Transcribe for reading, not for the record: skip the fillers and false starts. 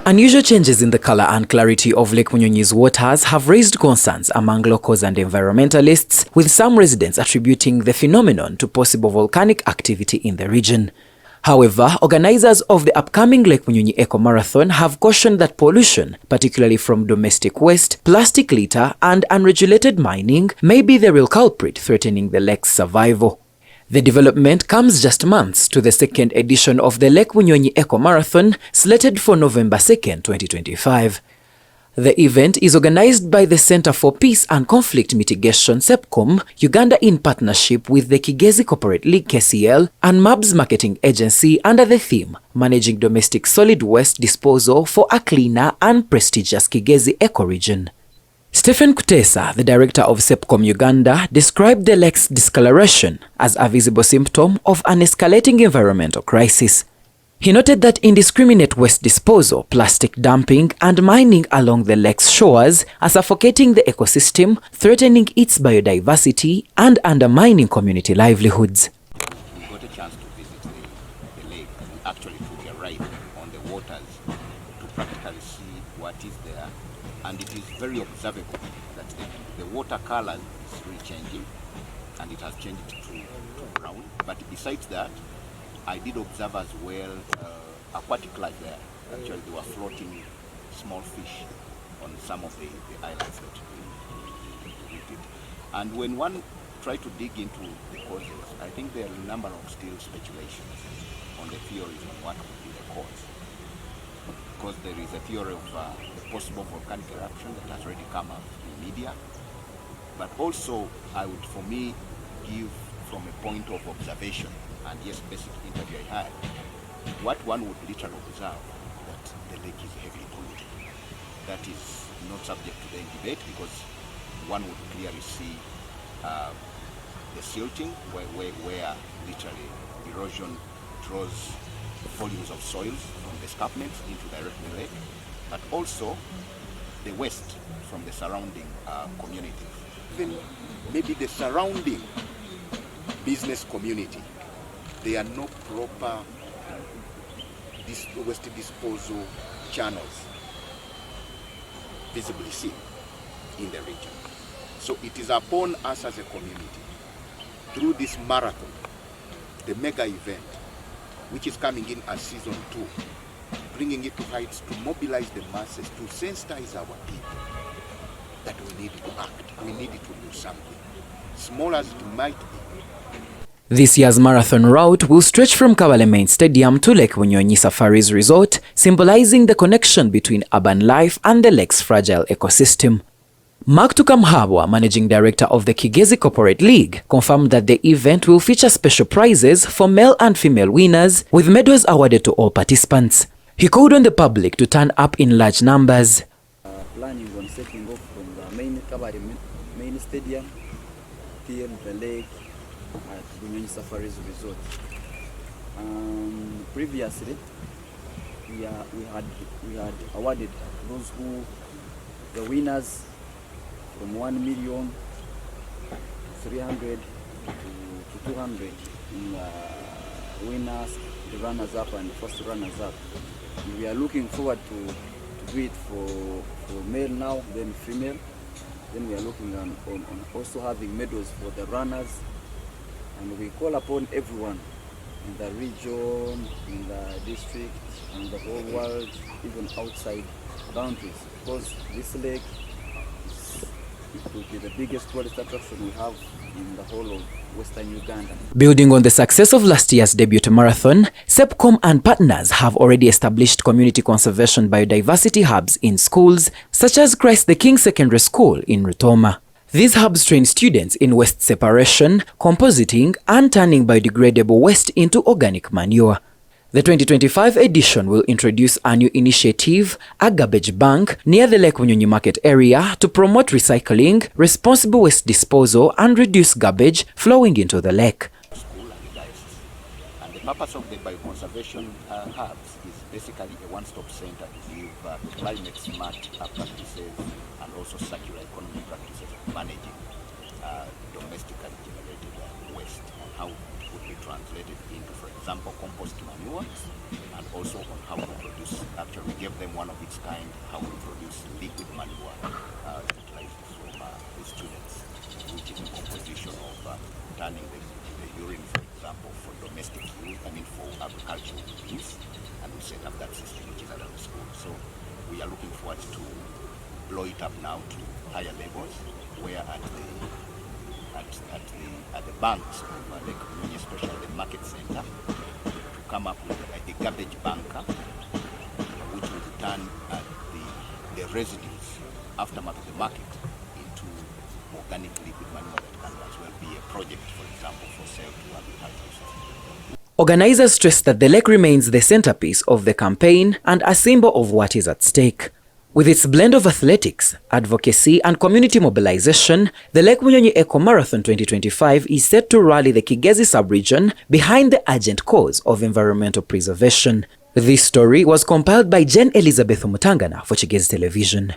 Unusual changes in the color and clarity of Lake Munyonyi's waters have raised concerns among locals and environmentalists, with some residents attributing the phenomenon to possible volcanic activity in the region. However, organizers of the upcoming Lake Munyonyi Eco Marathon have cautioned that pollution, particularly from domestic waste, plastic litter, and unregulated mining, may be the real culprit threatening the lake's survival. The development comes just months to the second edition of the Lake Bunyonyi Eco Marathon, slated for November 2nd, 2025. The event is organized by the Center for Peace and Conflict Mitigation (CEPCOM) Uganda in partnership with the Kigezi Corporate League (KCL) and MABS Marketing Agency under the theme Managing Domestic Solid Waste Disposal for a Cleaner and Prestigious Kigezi Eco-Region. Stephen Kutesa, the director of CEPCOM Uganda, described the lake's discoloration as a visible symptom of an escalating environmental crisis. He noted that indiscriminate waste disposal, plastic dumping, and mining along the lake's shores are suffocating the ecosystem, threatening its biodiversity and undermining community livelihoods. We got a chance to visit the lake and actually took a ride on the waters to practically see what is there. And it is very observable that the water color is really changing, and it has changed to brown. But besides that, I did observe as well aquatic life there. Actually, they were floating small fish on some of the islands that we did. And when one tried to dig into the causes, I think there are a number of still speculations on the theories on what could be the cause. Because there is a theory of a possible volcanic eruption that has already come up in media. But also, I would, for me, give from a point of observation, and yes, basic interview I had, what one would literally observe, that the lake is heavily polluted. That is not subject to the debate, because one would clearly see the silting, where literally erosion draws volumes of soils from the escarpments into directly the lake, but also the waste from the surrounding communities. Even maybe the surrounding business community, there are no proper waste disposal channels visibly seen in the region. So it is upon us as a community, through this marathon, the mega event, which is coming in as season 2, bringing it to heights to mobilize the masses, to sensitize our people that we need to act, we need to do something, small as it might be. This year's marathon route will stretch from Kabale Main Stadium to Lake Bunyonyi Safaris Resort, symbolizing the connection between urban life and the lake's fragile ecosystem. Mark Tukamhabwa, managing director of the Kigezi Corporate League, confirmed that the event will feature special prizes for male and female winners, with medals awarded to all participants. He called on the public to turn up in large numbers. Planning on setting off from the main Kabale Main Stadium till the lake at Bunyonyi Safaris Resort. Previously, we had awarded those who the winners from 1,300,000 to 200 in winners, the runners-up, and the first runners-up. We are looking forward to do it for male now, then female. Then we are looking on also having medals for the runners. And we call upon everyone in the region, in the district, and the whole world, even outside boundaries, because this lake will be the biggest tourist attraction we have in the whole of Western Uganda. Building on the success of last year's debut marathon, CEPCOM and partners have already established community conservation biodiversity hubs in schools, such as Christ the King Secondary School in Rutoma. These hubs train students in waste separation, compositing, and turning biodegradable waste into organic manure. The 2025 edition will introduce a new initiative, a garbage bank, near the Lake Bunyonyi market area to promote recycling, responsible waste disposal, and reduce garbage flowing into the lake. And the purpose of the bioconservation hubs is basically a one-stop center to give climate-smart practices and also circular economy practices of managing domestically generated waste, and how it could be translated into, for example, compost manure, and also on how to produce. Actually, we gave them one of its kind, how to produce liquid manure fertilizers from the students, which is a composition of turning the urine, for example, for domestic use, for agricultural use, and we set up that system which is under the school. So we are looking forward to blow it up now to higher levels, where at the banks of Lake Muny, especially the market center, to come up with a garbage bunker, which will turn the residues, aftermath of the market, into organic liquid manure that can as well be a project, for example, for sale to agriculture. Organizers stress that the lake remains the centerpiece of the campaign and a symbol of what is at stake. With its blend of athletics, advocacy and community mobilization, the Lake Bunyonyi Eco Marathon 2025 is set to rally the Kigezi sub-region behind the urgent cause of environmental preservation. This story was compiled by Jen Elizabeth Mutangana for Kigezi Television.